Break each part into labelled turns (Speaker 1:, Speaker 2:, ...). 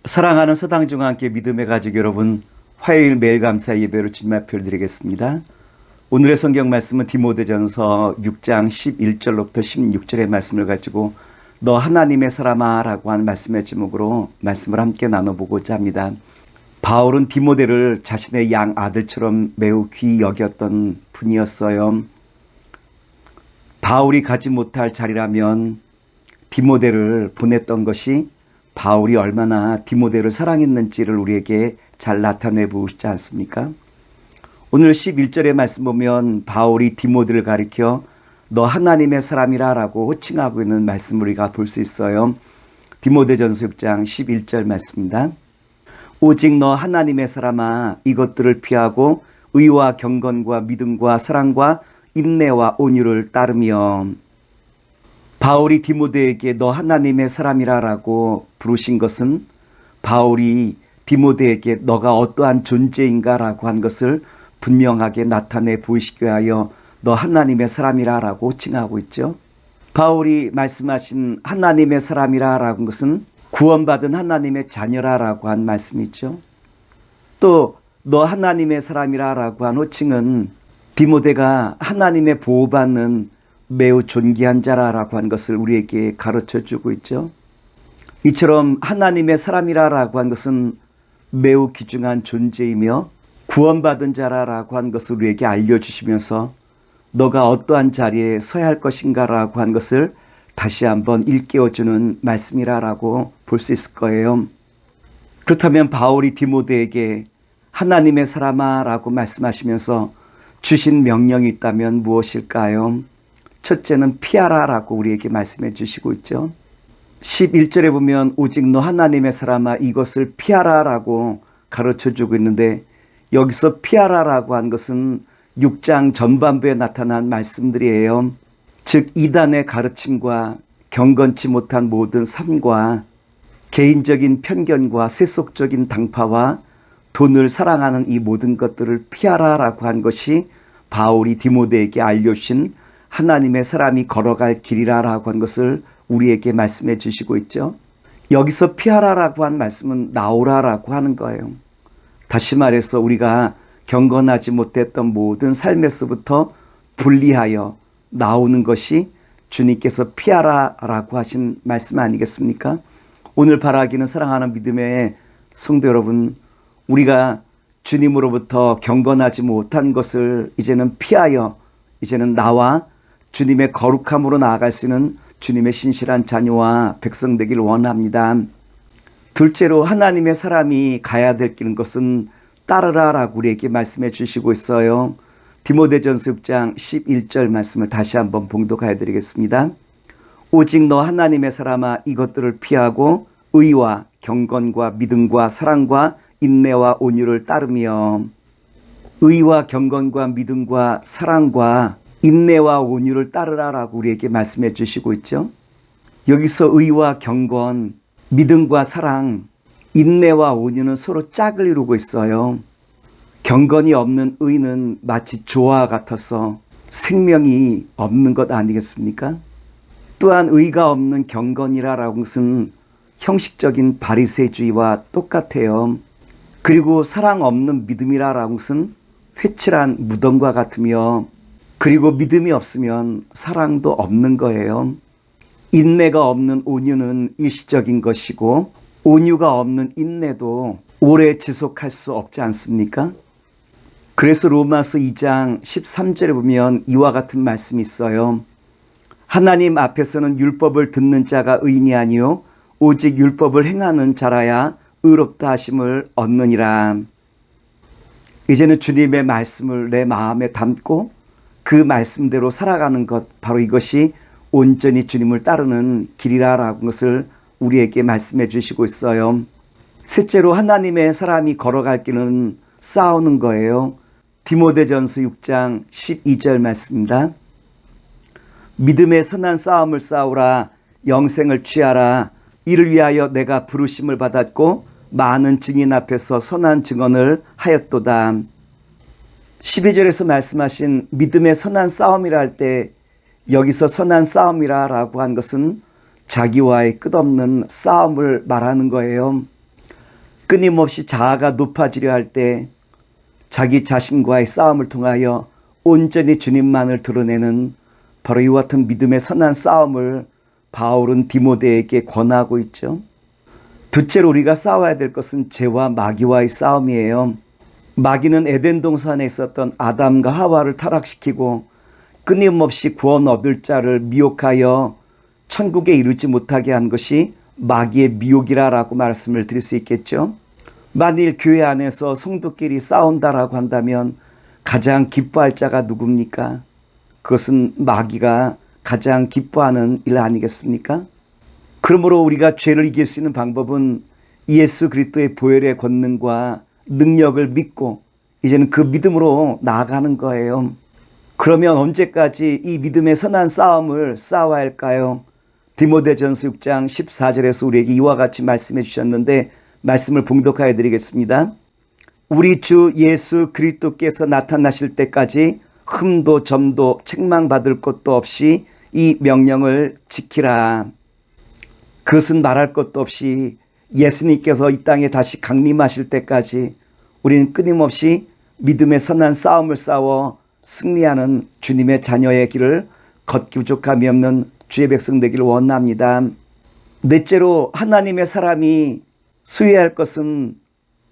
Speaker 1: 사랑하는 서당중앙 함께 믿음의 가족 여러분, 화요일 매일 감사 예배로 주님 앞에 드리겠습니다. 오늘의 성경 말씀은 디모데전서 6장 11절로부터 16절의 말씀을 가지고 너 하나님의 사람아 라고 하는 말씀의 제목으로 말씀을 함께 나눠보고자 합니다. 바울은 디모데를 자신의 양 아들처럼 매우 귀히 여겼던 분이었어요. 바울이 가지 못할 자리라면 디모데를 보냈던 것이 바울이 얼마나 디모데를 사랑했는지를 우리에게 잘 나타내 보이지 않습니까? 오늘 11절의 말씀 보면 바울이 디모데를 가리켜 너 하나님의 사람이라 라고 호칭하고 있는 말씀을 우리가 볼 수 있어요. 디모데전서 6장 11절 말씀입니다. 오직 너 하나님의 사람아 이것들을 피하고 의와 경건과 믿음과 사랑과 인내와 온유를 따르며. 바울이 디모데에게 너 하나님의 사람이라 라고 부르신 것은 바울이 디모데에게 너가 어떠한 존재인가 라고 한 것을 분명하게 나타내 보이시기 위하여 너 하나님의 사람이라 라고 호칭하고 있죠. 바울이 말씀하신 하나님의 사람이라 라고 한 것은 구원받은 하나님의 자녀라 라고 한 말씀이죠. 또 너 하나님의 사람이라 라고 한 호칭은 디모데가 하나님의 보호받는 매우 존귀한 자라고 한 것을 우리에게 가르쳐 주고 있죠. 이처럼 하나님의 사람이라고 한 것은 매우 귀중한 존재이며 구원받은 자라고 한 것을 우리에게 알려주시면서 너가 어떠한 자리에 서야 할 것인가라고 한 것을 다시 한번 일깨워주는 말씀이라고 볼 수 있을 거예요. 그렇다면 바울이 디모데에게 하나님의 사람아 라고 말씀하시면서 주신 명령이 있다면 무엇일까요? 첫째는 피하라 라고 우리에게 말씀해 주시고 있죠. 11절에 보면 오직 너 하나님의 사람아 이것을 피하라 라고 가르쳐 주고 있는데 여기서 피하라 라고 한 것은 6장 전반부에 나타난 말씀들이에요. 즉 이단의 가르침과 경건치 못한 모든 삶과 개인적인 편견과 세속적인 당파와 돈을 사랑하는 이 모든 것들을 피하라 라고 한 것이 바울이 디모데에게 알려주신 하나님의 사람이 걸어갈 길이라고 한 것을 우리에게 말씀해 주시고 있죠. 여기서 피하라라고 한 말씀은 나오라라고 하는 거예요. 다시 말해서 우리가 경건하지 못했던 모든 삶에서부터 분리하여 나오는 것이 주님께서 피하라라고 하신 말씀 아니겠습니까? 오늘 바라기는 사랑하는 믿음의 성도 여러분, 우리가 주님으로부터 경건하지 못한 것을 이제는 피하여 이제는 나와 주님의 거룩함으로 나아갈 수 있는 주님의 신실한 자녀와 백성 되길 원합니다. 둘째로 하나님의 사람이 가야 될 길은 것은 따르라라고 우리에게 말씀해 주시고 있어요. 디모데전서 6장 11절 말씀을 다시 한번 봉독하여 드리겠습니다. 오직 너 하나님의 사람아 이것들을 피하고 의와 경건과 믿음과 사랑과 인내와 온유를 따르며. 의와 경건과 믿음과 사랑과 인내와 온유를 따르라라고 우리에게 말씀해 주시고 있죠. 여기서 의와 경건, 믿음과 사랑, 인내와 온유는 서로 짝을 이루고 있어요. 경건이 없는 의는 마치 조와 같아서 생명이 없는 것 아니겠습니까? 또한 의가 없는 경건이라는 것은 형식적인 바리새주의와 똑같아요. 그리고 사랑 없는 믿음이라는 것은 회칠한 무덤과 같으며 그리고 믿음이 없으면 사랑도 없는 거예요. 인내가 없는 온유는 일시적인 것이고 온유가 없는 인내도 오래 지속할 수 없지 않습니까? 그래서 로마서 2장 13절에 보면 이와 같은 말씀이 있어요. 하나님 앞에서는 율법을 듣는 자가 의인이 아니요 오직 율법을 행하는 자라야 의롭다 하심을 얻느니라. 이제는 주님의 말씀을 내 마음에 담고 그 말씀대로 살아가는 것, 바로 이것이 온전히 주님을 따르는 길이라는 것을 우리에게 말씀해 주시고 있어요. 셋째로 하나님의 사람이 걸어갈 길은 싸우는 거예요. 디모데전서 6장 12절 말씀입니다. 믿음의 선한 싸움을 싸우라 영생을 취하라 이를 위하여 내가 부르심을 받았고 많은 증인 앞에서 선한 증언을 하였도다. 12절에서 말씀하신 믿음의 선한 싸움이라 할 때 여기서 선한 싸움이라고 한 것은 자기와의 끝없는 싸움을 말하는 거예요. 끊임없이 자아가 높아지려 할 때 자기 자신과의 싸움을 통하여 온전히 주님만을 드러내는 바로 이와 같은 믿음의 선한 싸움을 바울은 디모데에게 권하고 있죠. 둘째로 우리가 싸워야 될 것은 죄와 마귀와의 싸움이에요. 마귀는 에덴 동산에 있었던 아담과 하와를 타락시키고 끊임없이 구원 얻을 자를 미혹하여 천국에 이르지 못하게 한 것이 마귀의 미혹이라고 말씀을 드릴 수 있겠죠. 만일 교회 안에서 성도끼리 싸운다라고 한다면 가장 기뻐할 자가 누굽니까? 그것은 마귀가 가장 기뻐하는 일 아니겠습니까? 그러므로 우리가 죄를 이길 수 있는 방법은 예수 그리스도의 보혈의 권능과 능력을 믿고 이제는 그 믿음으로 나아가는 거예요. 그러면 언제까지 이 믿음의 선한 싸움을 싸워야 할까요? 디모데전서 6장 14절에서 우리에게 이와 같이 말씀해 주셨는데 말씀을 봉독하여 드리겠습니다. 우리 주 예수 그리스도께서 나타나실 때까지 흠도 점도 책망받을 것도 없이 이 명령을 지키라. 그것은 말할 것도 없이 예수님께서 이 땅에 다시 강림하실 때까지 우리는 끊임없이 믿음의 선한 싸움을 싸워 승리하는 주님의 자녀의 길을 걷기 부족함이 없는 주의 백성 되기를 원합니다. 넷째로 하나님의 사람이 수여할 것은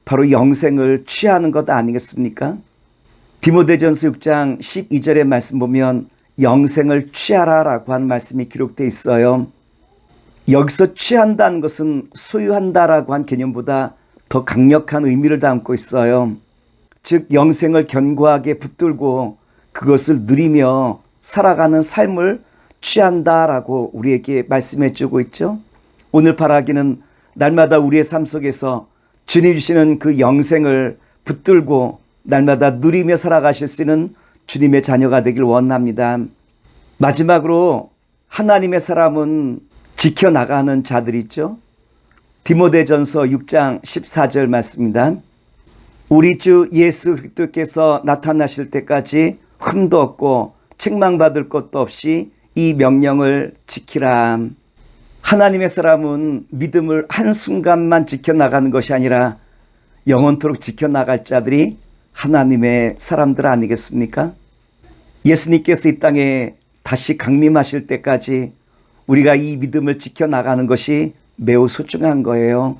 Speaker 1: 바로 영생을 취하는 것 아니겠습니까? 디모데전서 6장 12절의 말씀 보면 영생을 취하라라고 하는 말씀이 기록되어 있어요. 여기서 취한다는 것은 소유한다라고 한 개념보다 더 강력한 의미를 담고 있어요. 즉 영생을 견고하게 붙들고 그것을 누리며 살아가는 삶을 취한다라고 우리에게 말씀해 주고 있죠. 오늘 바라기는 날마다 우리의 삶 속에서 주님 주시는 그 영생을 붙들고 날마다 누리며 살아가실 수 있는 주님의 자녀가 되길 원합니다. 마지막으로 하나님의 사람은 지켜나가는 자들이 있죠. 디모데전서 6장 14절 말씀입니다. 우리 주 예수 그리스도께서 나타나실 때까지 흠도 없고 책망받을 것도 없이 이 명령을 지키라. 하나님의 사람은 믿음을 한순간만 지켜나가는 것이 아니라 영원토록 지켜나갈 자들이 하나님의 사람들 아니겠습니까? 예수님께서 이 땅에 다시 강림하실 때까지 우리가 이 믿음을 지켜나가는 것이 매우 소중한 거예요.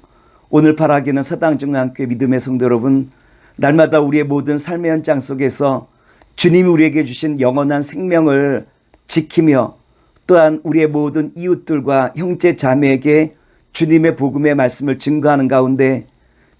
Speaker 1: 오늘 바라기는 서당중앙교회 믿음의 성도 여러분, 날마다 우리의 모든 삶의 현장 속에서 주님이 우리에게 주신 영원한 생명을 지키며 또한 우리의 모든 이웃들과 형제 자매에게 주님의 복음의 말씀을 증거하는 가운데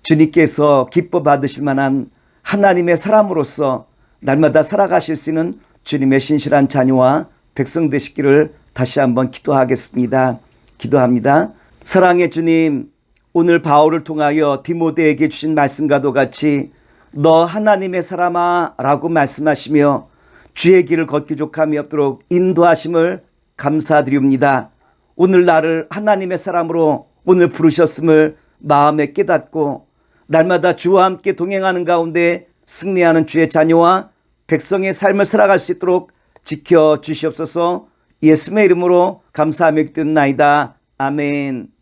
Speaker 1: 주님께서 기뻐 받으실 만한 하나님의 사람으로서 날마다 살아가실 수 있는 주님의 신실한 자녀와 백성 되시기를 다시 한번 기도하겠습니다. 기도합니다. 사랑의 주님, 오늘 바울을 통하여 디모데에게 주신 말씀과도 같이 너 하나님의 사람아 라고 말씀하시며 주의 길을 걷기 족함이 없도록 인도하심을 감사드립니다. 오늘 나를 하나님의 사람으로 오늘 부르셨음을 마음에 깨닫고 날마다 주와 함께 동행하는 가운데 승리하는 주의 자녀와 백성의 삶을 살아갈 수 있도록 지켜주시옵소서. 예수의 이름으로 감사하며 기도나이다. 아멘.